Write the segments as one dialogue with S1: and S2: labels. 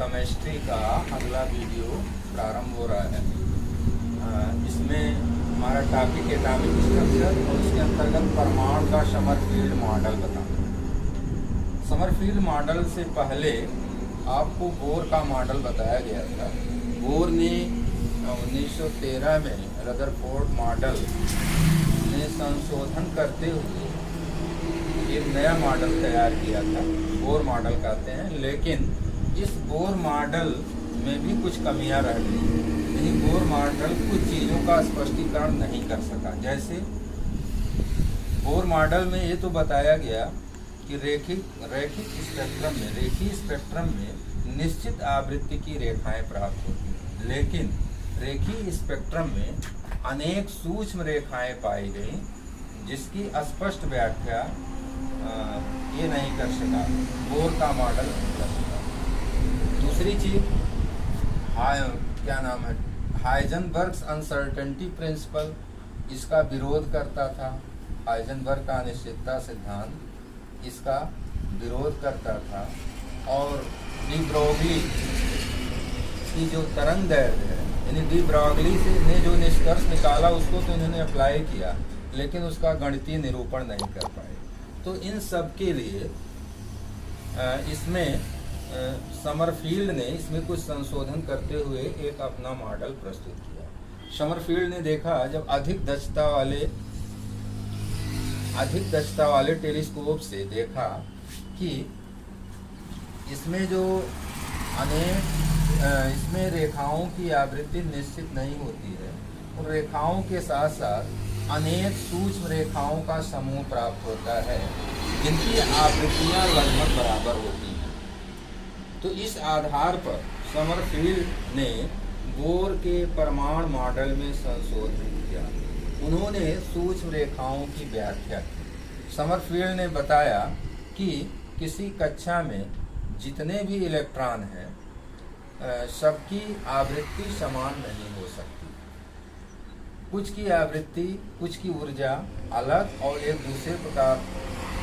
S1: Chemistry का अगला video प्रारंभ हो रहा है। इसमें हमारा टॉपिक एटॉमिक स्ट्रक्चर और उसके अंतर्गत परमाणु का समरफील्ड मॉडल बताना। समरफील्ड मॉडल से पहले आपको बोर का मॉडल बताया गया था। बोर ने 1913 में रदरफोर्ड मॉडल ने संशोधन करते हुए एक नया मॉडल तैयार किया था, बोर मॉडल कहते हैं। लेकिन इस बोर मॉडल में भी कुछ कमियां रह गई। यानी बोर मॉडल कुछ चीज़ों का स्पष्टीकरण नहीं कर सका। जैसे बोर मॉडल में ये तो बताया गया कि रेखीय स्पेक्ट्रम में निश्चित आवृत्ति की रेखाएं प्राप्त होती हैं, लेकिन रेखीय स्पेक्ट्रम में अनेक सूक्ष्म रेखाएं पाई गई जिसकी स्पष्ट व्याख्या ये नहीं कर सका, बोर का मॉडल नहीं कर सका। दूसरी चीज हाइजेनबर्ग्स अनसर्टेनिटी प्रिंसिपल, इसका विरोध करता था। हाइजेनबर्ग का अनिश्चितता सिद्धांत इसका विरोध करता था। और डी ब्रोगली की जो तरंग दैर्घ्य है, यानी डी ब्रोगली से ने जो निष्कर्ष निकाला उसको तो इन्होंने अप्लाई किया, लेकिन उसका गणितीय निरूपण नहीं कर पाए। तो इन सब के लिए इसमें समरफील्ड ने इसमें कुछ संशोधन करते हुए एक अपना मॉडल प्रस्तुत किया। समरफील्ड ने देखा, जब अधिक दक्षता वाले टेलीस्कोप से देखा कि इसमें जो इसमें रेखाओं की आवृत्ति निश्चित नहीं होती है, उन रेखाओं के साथ साथ अनेक सूक्ष्म रेखाओं का समूह प्राप्त होता है जिनकी आवृत्तियां लगभग बराबर होती हैं। तो इस आधार पर समरफील्ड ने बोर के परमाणु मॉडल में संशोधन किया। उन्होंने सूक्ष्म रेखाओं की व्याख्या की। समरफील्ड ने बताया कि किसी कक्षा में जितने भी इलेक्ट्रॉन हैं सबकी आवृत्ति समान नहीं हो सकती। कुछ की आवृत्ति, कुछ की ऊर्जा अलग और एक दूसरे प्रकार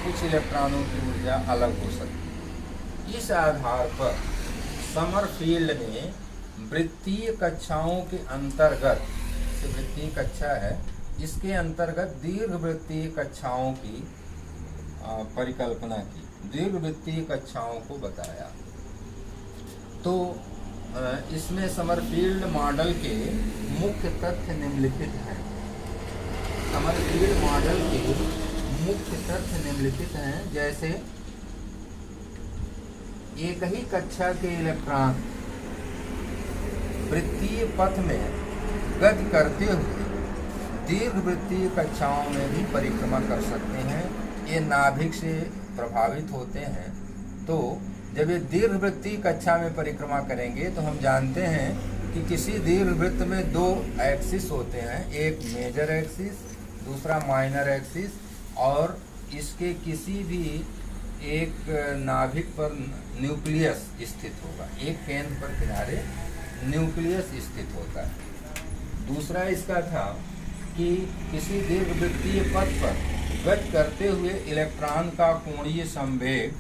S1: कुछ इलेक्ट्रॉनों की ऊर्जा अलग हो सकती है। इस आधार पर समरफील्ड ने वृत्तीय कक्षाओं के अंतर्गत, वृत्तीय कक्षा है, इसके अंतर्गत दीर्घवृत्तीय कक्षाओं की परिकल्पना की, दीर्घवृत्तीय कक्षाओं को बताया। तो इसमें समरफील्ड मॉडल के मुख्य तथ्य निम्नलिखित हैं। समरफील्ड मॉडल के मुख्य तथ्य निम्नलिखित हैं। जैसे एक ही कक्षा के इलेक्ट्रॉन वृत्तीय पथ में गति करते हुए दीर्घवृत्तीय कक्षाओं में भी परिक्रमा कर सकते हैं। ये नाभिक से प्रभावित होते हैं। तो जब ये दीर्घवृत्तीय कक्षा में परिक्रमा करेंगे तो हम जानते हैं कि किसी दीर्घवृत्त में दो एक्सिस होते हैं, एक मेजर एक्सिस, दूसरा माइनर एक्सिस, और इसके किसी भी एक नाभिक पर न्यूक्लियस स्थित होगा, एक केंद्र पर किनारे न्यूक्लियस स्थित होता है। दूसरा इसका था कि किसी दीर्घवृत्तीय पथ पर गति करते हुए इलेक्ट्रॉन का कोणीय संवेग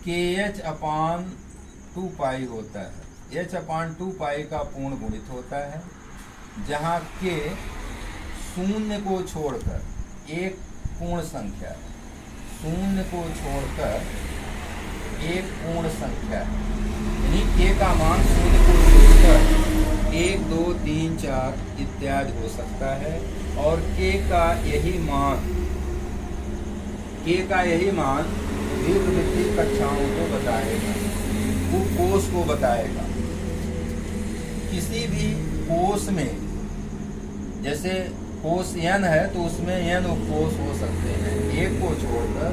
S1: kh/2π होता है। h/2π का पूर्ण गुणित होता है, जहाँ k शून्य को छोड़कर एक पूर्ण संख्या है, शून्य को छोड़कर एक पूर्ण संख्या है। यानी k का मान शून्य को छोड़कर 1, 2, 3, 4 इत्यादि हो सकता है। और k का यही मान दीर्घवृत्तीय कक्षाओं को बताएगा, उपकोष को बताएगा। किसी भी कोष में, जैसे कोष n है तो उसमें n उपकोष हो सकते हैं, एक को छोड़कर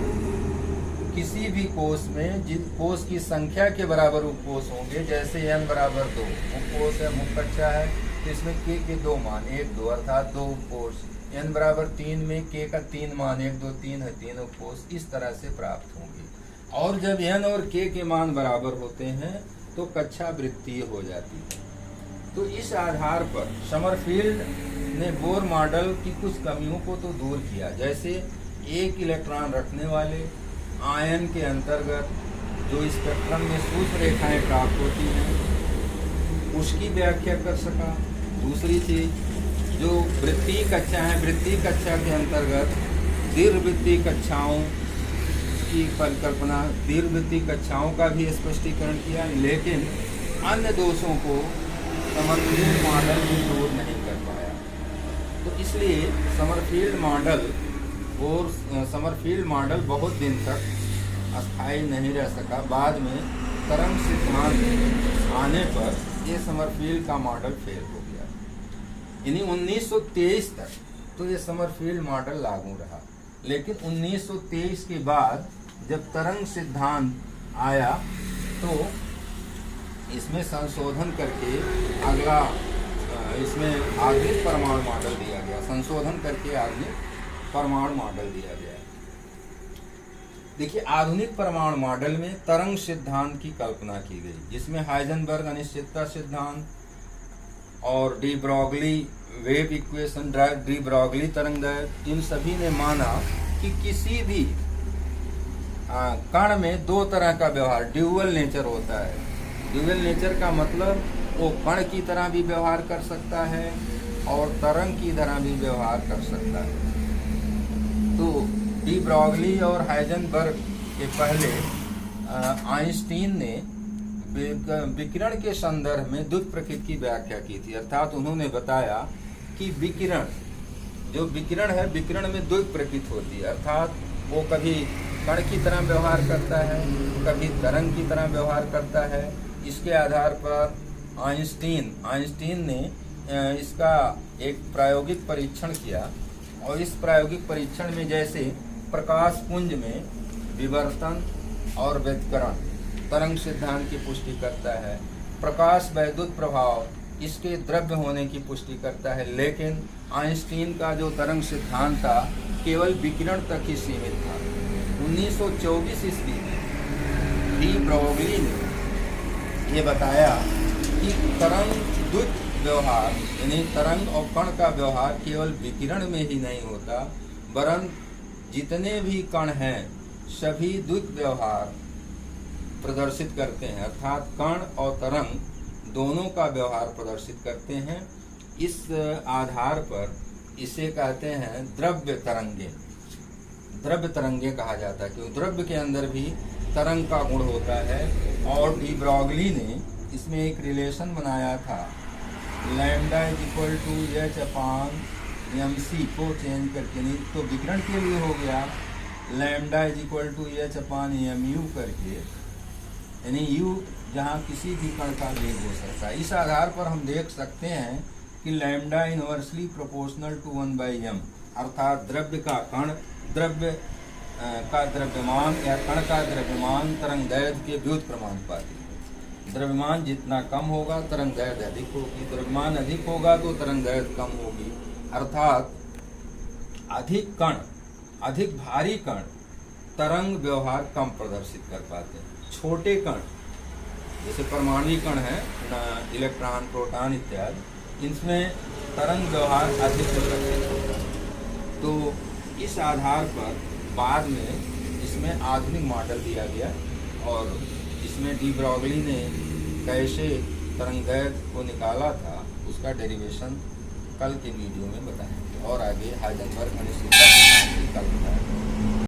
S1: किसी भी कोष में जिस कोष की संख्या के बराबर उपकोष होंगे। जैसे n बराबर 2 उपकोष है, मुख्य कक्षा है, तो इसमें k के 2 मान 1, 2 अर्थात 2 उपकोष। n बराबर 3 में k का 3 मान 1, 2, 3 है, 3 उपकोष इस तरह से प्राप्त होंगे। और जब n और k के मान बराबर होते हैं तो कक्षा वृत्तीय हो जाती है। तो इस आधार पर समरफील्ड ने बोर मॉडल की कुछ कमियों को तो दूर किया। जैसे एक इलेक्ट्रॉन रखने वाले आयन के अंतर्गत जो स्पेक्ट्रम में सूक्ष्म रेखाएं प्राप्त होती हैं उसकी व्याख्या कर सका। दूसरी चीज जो वृत्तीय कक्षा है, वृत्तीय कक्षा के अंतर्गत दीर्घवृत्तीय कक्षाओं की परिकल्पना, दीर्घवृत्तीय कक्षाओं का भी स्पष्टीकरण किया, लेकिन अन्य दोषों को समरफील्ड मॉडल भी दूर नहीं कर पाया। तो इसलिए समरफील्ड मॉडल बहुत दिन तक अस्थायी नहीं रह सका। बाद में तरंग सिद्धांत आने पर ये समरफील्ड का मॉडल फेल हो गया। यानी 1923 तक तो ये समरफील्ड मॉडल लागू रहा, लेकिन 1923 के बाद जब तरंग सिद्धांत आया तो इसमें संशोधन करके अगला इसमें आधुनिक परमाणु मॉडल दिया गया। संशोधन करके आधुनिक परमाणु मॉडल दिया गया। देखिए, आधुनिक परमाणु मॉडल में तरंग सिद्धांत की कल्पना की गई, जिसमें हाइजेनबर्ग अनिश्चितता सिद्धांत और de Broglie wave equation, de Broglie तरंग दैर्घ्य, इन सभी ने माना कि किसी भी कण में दो तरह का व्यवहार, ड्यूअल नेचर होता है। ड्यूअल नेचर का मतलब वो कण की तरह भी व्यवहार कर सकता है और तरंग की तरह भी व्यवहार कर सकता है। तो डी ब्रॉगली और हाइजेनबर्ग के पहले आइंस्टीन ने विकिरण के संदर्भ में द्वैत प्रकृति की व्याख्या की थी। अर्थात उन्होंने बताया कि विकिरण है, विकिरण में द्वैत प्रकृति होती है। अर्थात वो कभी कण की तरह व्यवहार करता है, कभी तरंग की तरह व्यवहार करता है। इसके आधार पर आइंस्टीन ने इसका एक प्रायोगिक परीक्षण किया, और इस प्रायोगिक परीक्षण में जैसे प्रकाश पुंज में विवर्तन और व्यतिकरण तरंग सिद्धांत की पुष्टि करता है, प्रकाश वैद्युत प्रभाव इसके द्रव्य होने की पुष्टि करता है, लेकिन आइंस्टीन का जो तरंग सिद्धांत था केवल विकिरण तक ही सीमित था। 1924 ईस्वी में डी ब्रॉगली ने ये बताया कि तरंग द्वैत व्यवहार, यानी तरंग और कण का व्यवहार केवल विकिरण में ही नहीं होता, वरन जितने भी कण हैं सभी द्वैत व्यवहार प्रदर्शित करते हैं। अर्थात कण और तरंग दोनों का व्यवहार प्रदर्शित करते हैं। इस आधार पर इसे कहते हैं द्रव्य तरंगे कहा जाता है, क्योंकि द्रव्य के अंदर भी तरंग का गुण होता है। और डी ब्रॉगली ने इसमें एक रिलेशन बनाया था, लैम्डा =h/mc को चेंज करके, नहीं तो विकिरण के लिए हो गया लैम्डा h/mu करके, यानी u जहाँ किसी भी कण का वेग हो सकता है। इस आधार पर हम देख सकते हैं कि lambda inversely proportional to 1/m, अर्थात द्रव्य का कण, द्रव्य का द्रव्यमान या कण का द्रव्यमान तरंग दैर्घ्य के व्युत प्रमानुपाती है। द्रव्यमान जितना कम होगा तरंग दैर्घ्य अधिक होगी, द्रव्यमान अधिक होगा तो तरंग दैर्घ्य कम होगी। अर्थात अधिक भारी कण तरंग व्यवहार कम प्रदर्शित कर पाते हैं। छोटे कण जैसे परमाणु कण है, इलेक्ट्रॉन, प्रोटॉन इत्यादि, इनमें तरंग व्यवहार अधिक प्रदर्शित होता है। तो इस आधार पर बाद में इसमें आधुनिक मॉडल दिया गया, और इसमें डी ब्रॉगली ने कैसे तरंग दैर्घ्य को निकाला था उसका डेरिवेशन कल के वीडियो में बताएंगे, और आगे हाइजेनबर्ग अनिश्चितता सिद्धांत की कल्पना है।